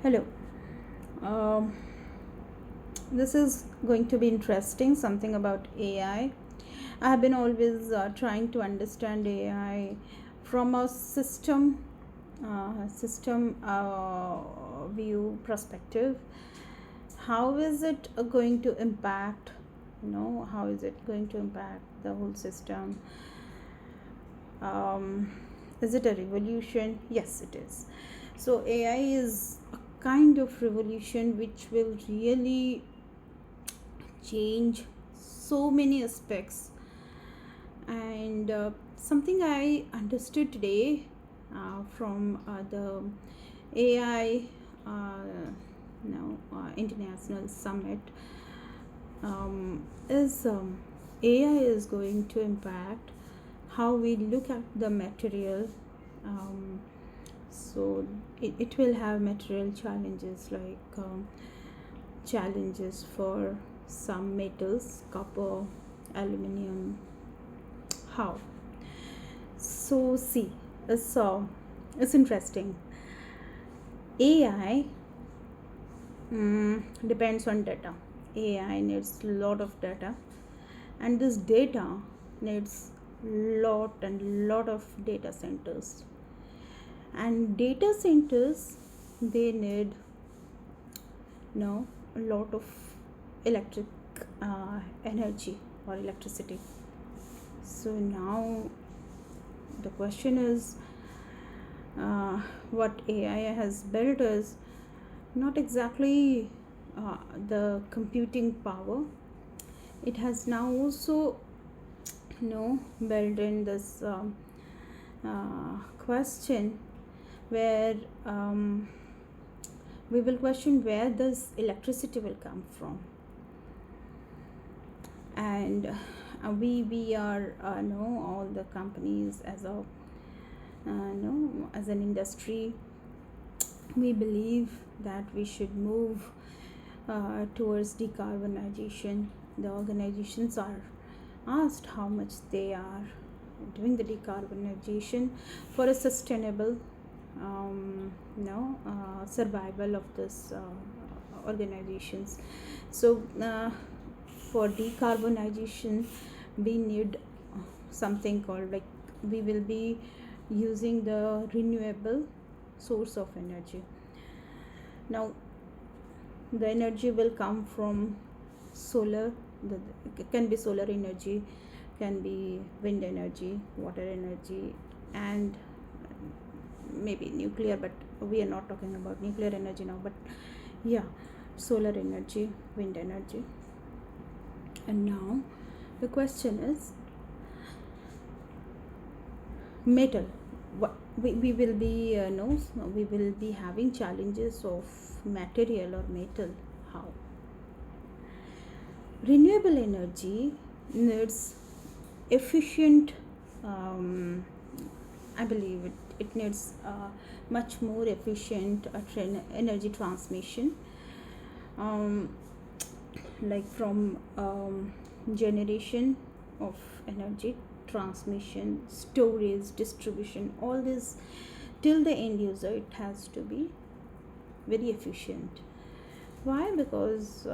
Hello. Um, this is going to be interesting. Something about AI. I have been always trying to understand AI from a system view perspective. How is it going to impact? How is it going to impact the whole system? Um, is it a revolution? Yes, it is. So AI is a kind of revolution which will really change so many aspects. And something I understood today from the AI International Summit is AI is going to impact how we look at the material. Um, so it will have material challenges like challenges for some metals, copper, aluminum. How? So see, it's interesting. AI depends on data. AI needs lot of data, and this data needs lot of data centers. And data centers, they need a lot of electric energy or electricity. So now the question is, what AI has built is not exactly the computing power. It has now also built in this question where we will question where this electricity will come from. And we are all the companies as a as an industry, we believe that we should move towards decarbonization. The organizations are asked how much they are doing the decarbonization for a sustainable survival of this organizations. So for decarbonization, we need something called, like, we will be using the renewable source of energy. Now the energy will come from solar. It can be solar energy, can be wind energy, water energy, and maybe nuclear, but we are not talking about nuclear energy now. But yeah, solar energy, wind energy. And now the question is metal. What we will be we will be having challenges of material or metal. How? Renewable energy needs efficient, I believe it needs much more efficient energy transmission, um, like from generation of energy, transmission, storage, distribution, all this till the end user. It has to be very efficient. Why? Because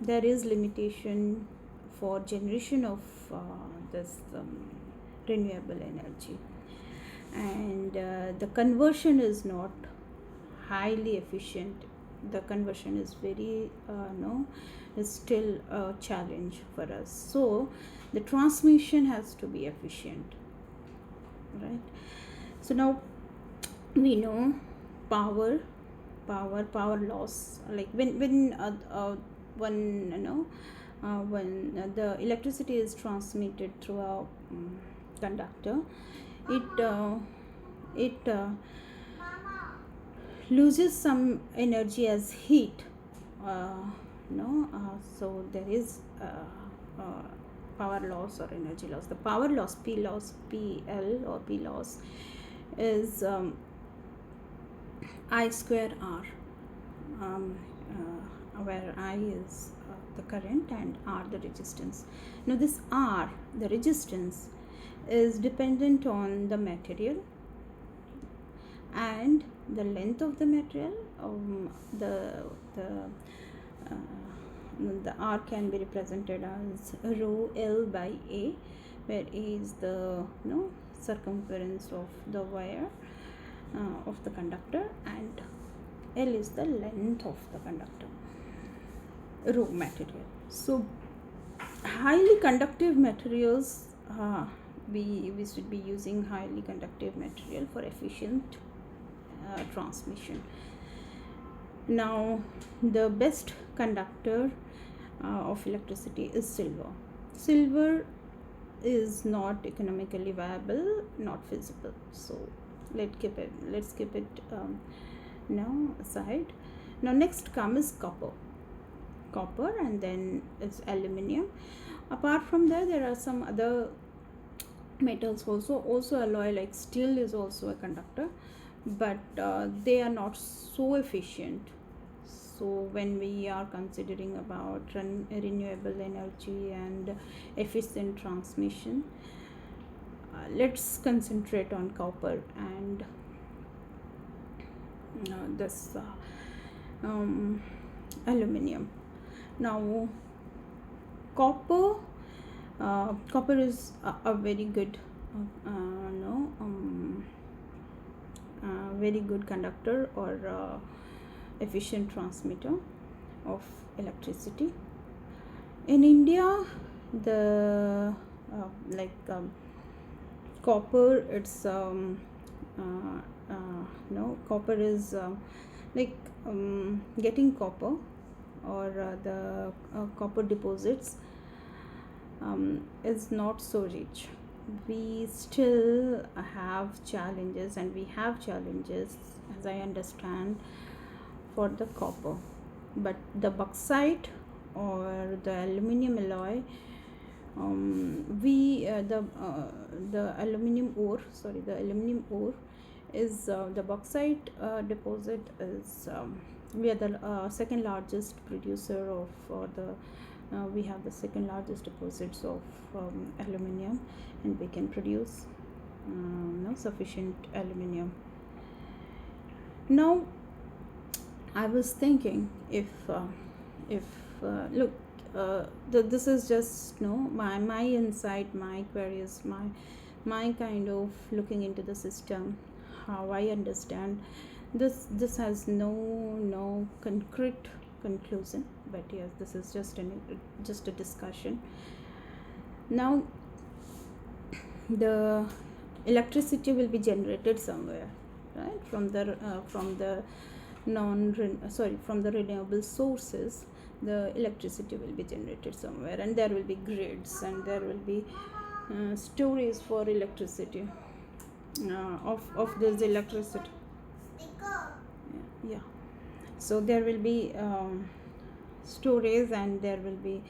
there is limitation for generation of this renewable energy, and the conversion is not highly efficient. The conversion is very is still a challenge for us. So the transmission has to be efficient, right? So now we know power power loss, like when when the electricity is transmitted through a conductor, it loses some energy as heat. So there is uh, power loss or energy loss. The power loss, P loss, is I square R, where I is the current and R the resistance. Now this R, the resistance, is dependent on the material and the length of the material. The the R can be represented as rho L by A, where A is the circumference of the wire of the conductor, and L is the length of the conductor, rho material. So highly conductive materials, we should be using highly conductive material for efficient transmission. Now the best conductor of electricity is silver. Silver is not economically viable, not feasible. So let's keep it now aside. Now next comes copper, and then is aluminium. Apart from there are some other metals also alloy, like steel is also a conductor, but they are not so efficient. So when we are considering about renewable energy and efficient transmission, let's concentrate on copper and this aluminium. Now copper is a very good very good conductor or efficient transmitter of electricity. In India, the copper, it's copper is getting copper or the copper deposits is not so rich. We still have challenges, and we have challenges, as I understand, for the copper. But the bauxite or the aluminium alloy, the aluminium ore is the bauxite deposit is we are the second largest producer of we have the second largest deposits of aluminium, and we can produce sufficient aluminium. Now I was thinking, if look, this is just my insight, my queries, my kind of looking into the system, how I understand this has no concrete conclusion, but yes, this is just a discussion. Now the electricity will be generated somewhere, right, from the renewable sources. The electricity will be generated somewhere, and there will be grids, and there will be storage for electricity of this electricity. Yeah. So there will be storage, and there will be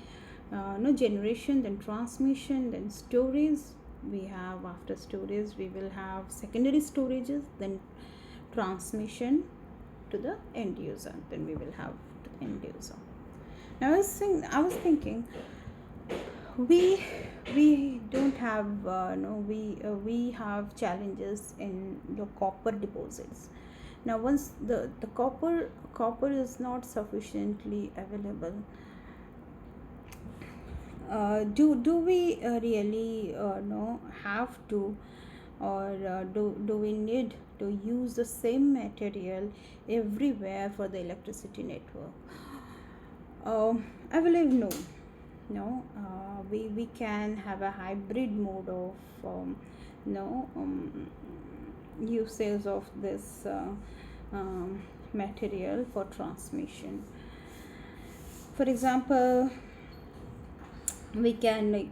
generation, then transmission, then storage. We have, after storage, we will have secondary storages, then transmission to the end user, then we will have the end user. Now I was thinking, we don't have we have challenges in the copper deposits. Now once the copper is not sufficiently available, do we really have to, or do we need to use the same material everywhere for the electricity network? I believe no. We can have a hybrid mode of usage of this material for transmission. For example, we can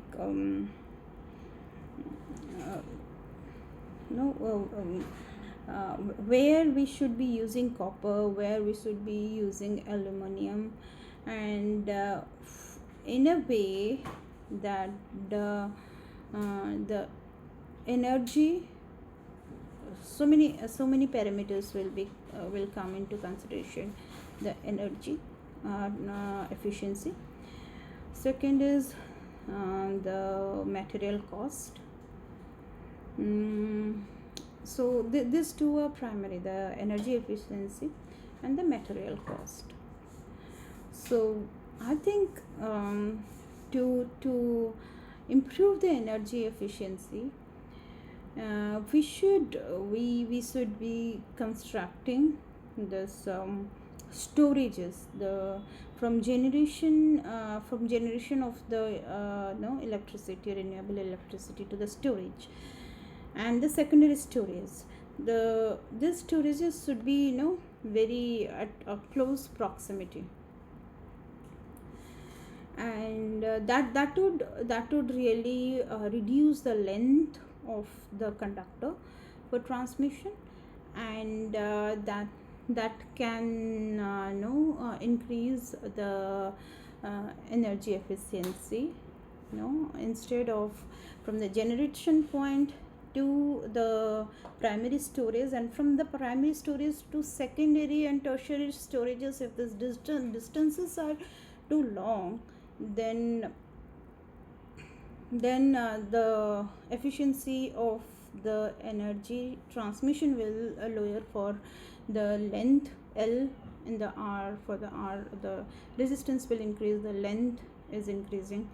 where we should be using copper, where we should be using aluminium, and in a way that the energy, so many parameters will come into consideration. The energy efficiency. Second is the material cost. So these two are primary, the energy efficiency and the material cost. So I think to improve the energy efficiency, we should be constructing this storages, the from generation of the no electricity, renewable electricity, to the storage, and the secondary storage. This storages should be very at a close proximity, and that would really reduce the length of the conductor for transmission, and that can increase the energy efficiency, instead of from the generation point to the primary storage, and from the primary storage to secondary and tertiary storages. If this distances are too long, then the efficiency of the energy transmission will lower for the length L in the R. For the R, the resistance will increase, the length is increasing,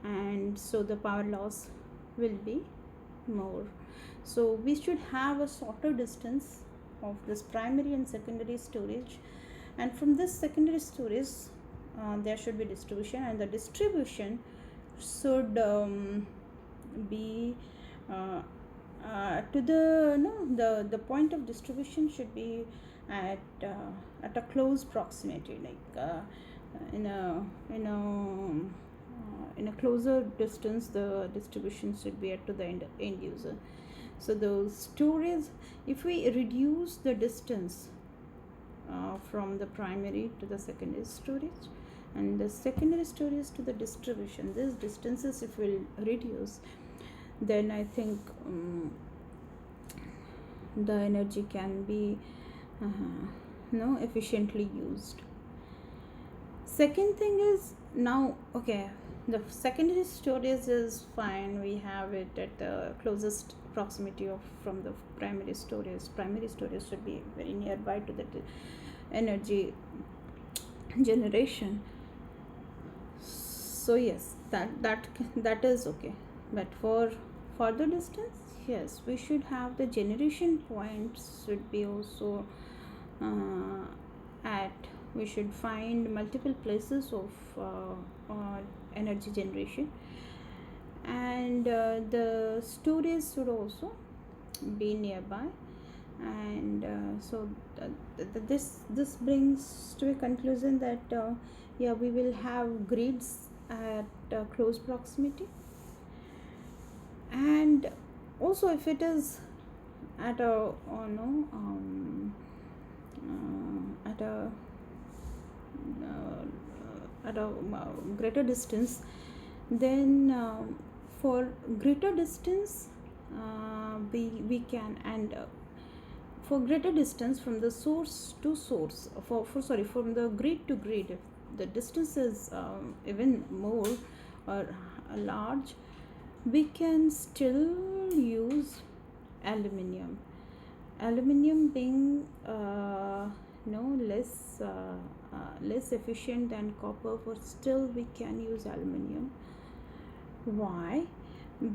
and so the power loss will be more. So we should have a shorter distance of this primary and secondary storage, and from this secondary storage there should be distribution, and the distribution should be to the point of distribution should be at a close proximity, like in a closer distance. The distribution should be at to the end user. So the storage, if we reduce the distance from the primary to the secondary storage, and the secondary storage to the distribution, these distances if we'll reduce, then I think the energy can be efficiently used. Second thing is, now okay, the secondary storage is fine, we have it at the closest proximity of from the primary storage. Primary storage should be very nearby to the energy generation. So yes, that is okay. But for further distance, yes, we should have the generation points should be also at we should find multiple places of energy generation, and the storage should also be nearby. And so this brings to a conclusion that we will have grids at close proximity, and also if it is at a greater distance, then for greater distance we can, and for greater distance from the source to source, from the grid to grid, if the distance is even more or large, we can still use aluminium being less efficient than copper, but still we can use aluminium. Why?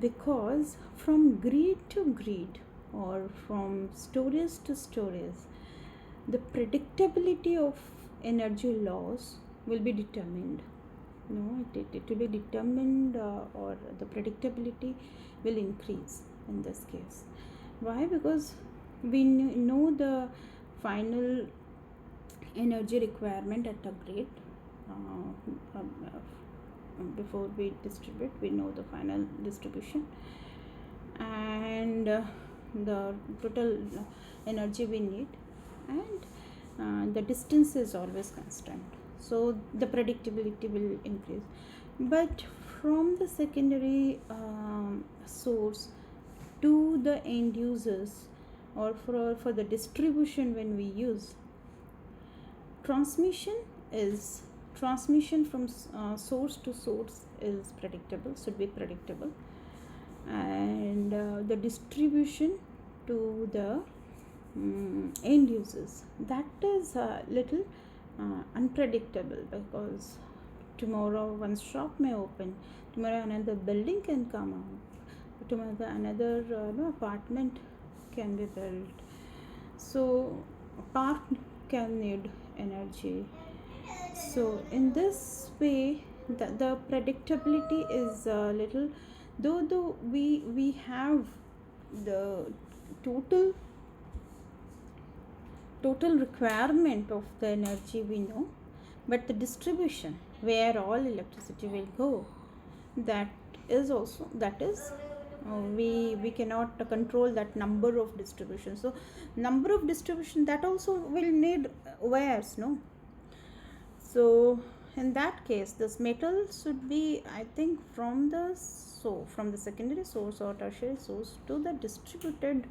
Because from grid to grid or from storage to storage, the predictability of energy loss will be determined. It will be determined, or the predictability will increase in this case. Why? Because we know the final energy requirement at a grid. Before we distribute, we know the final distribution, and the total energy we need, and the distance is always constant, so the predictability will increase. But from the secondary source to the end users, or for the distribution, when we use transmission from source to source is predictable, should be predictable, and the distribution to the end users. That is a little unpredictable, because tomorrow one shop may open, tomorrow another building can come out, tomorrow another apartment can be built. So park can need energy. So in this way, the predictability is a little, though we have the total requirement of the energy we know, but the distribution where all electricity will go, that is also, that is we cannot control that number of distribution. So number of distribution, that also will need wires, no? So in that case, this metal should be, I think, from the secondary source or tertiary source to the distributed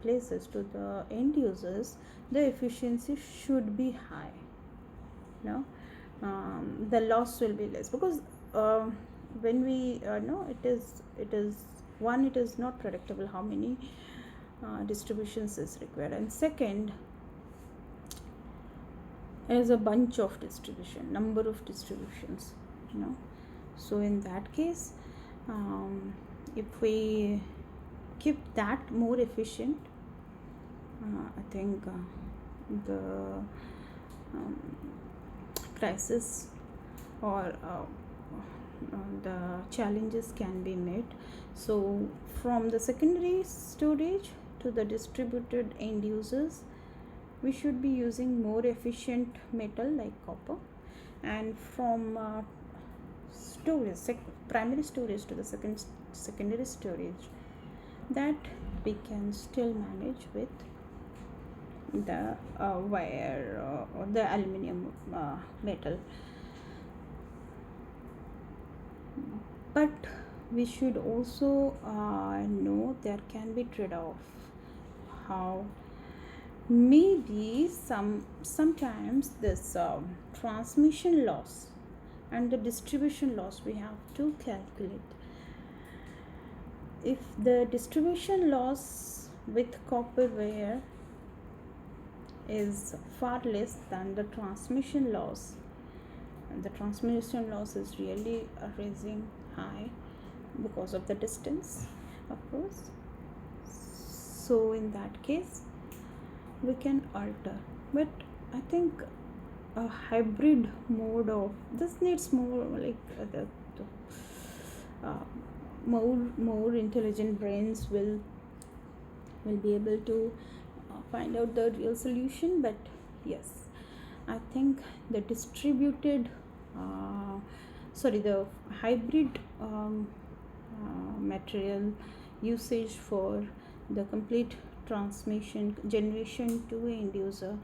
places, to the end users, the efficiency should be high. No, the loss will be less, because when we know, it is one, it is not predictable how many distributions is required, and second, there is a bunch of number of distributions, so in that case, if we keep that more efficient, I think the crisis or the challenges can be met. So from the secondary storage to the distributed end users, we should be using more efficient metal like copper, and from primary storage to the secondary storage, that we can still manage with the wire or the aluminum metal. But we should also know there can be trade-off. How maybe sometimes this transmission loss and the distribution loss we have to calculate. If the distribution loss with copper wire is far less than the transmission loss, and the transmission loss is really rising high because of the distance, of course, so in that case we can alter. But I think a hybrid mode of this needs more like more intelligent brains will be able to find out the real solution. But yes, I think the the hybrid material usage for the complete transmission generation to end user,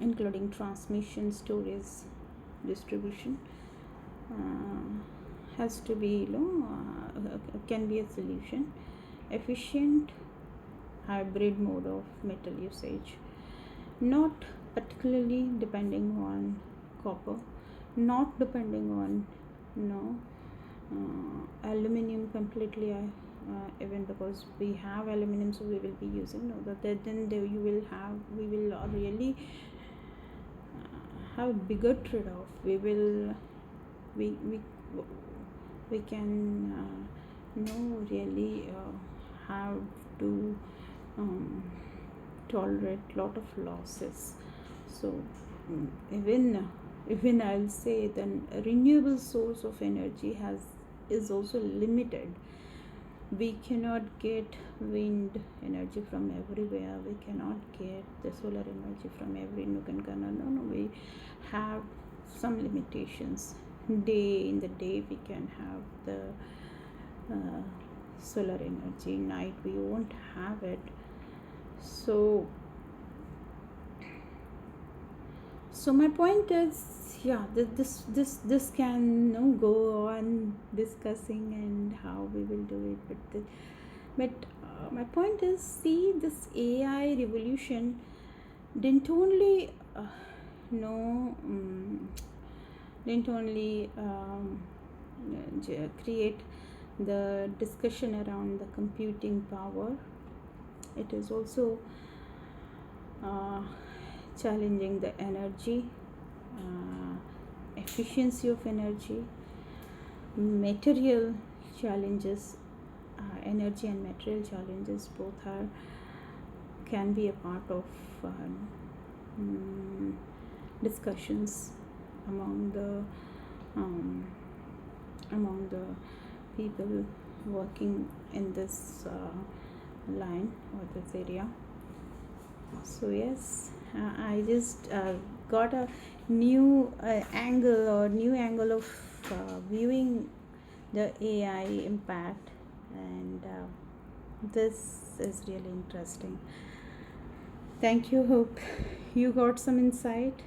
including transmission, storage, distribution, has to be can be a solution. Efficient hybrid mode of metal usage, not particularly depending on copper, not depending on aluminum completely, even because we have aluminum, so we will be using then we will really have bigger trade-off. We can really have to tolerate lot of losses. So even I'll say then renewable source of energy is also limited. We cannot get wind energy from everywhere, we cannot get the solar energy from every nook and corner. No, we have some limitations. In the day we can have the solar energy, night we won't have it. So my point is, this can go on discussing and how we will do it, but my point is, see, this AI revolution didn't only create the discussion around the computing power it is also uh, challenging the energy, uh, efficiency of energy, material challenges. Energy and material challenges both are can be a part of mm, discussions among the um, among the people working in this line or this area. So yes, I just got a new angle of viewing the AI impact, and this is really interesting. Thank you. Hope you got some insight.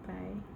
Bye.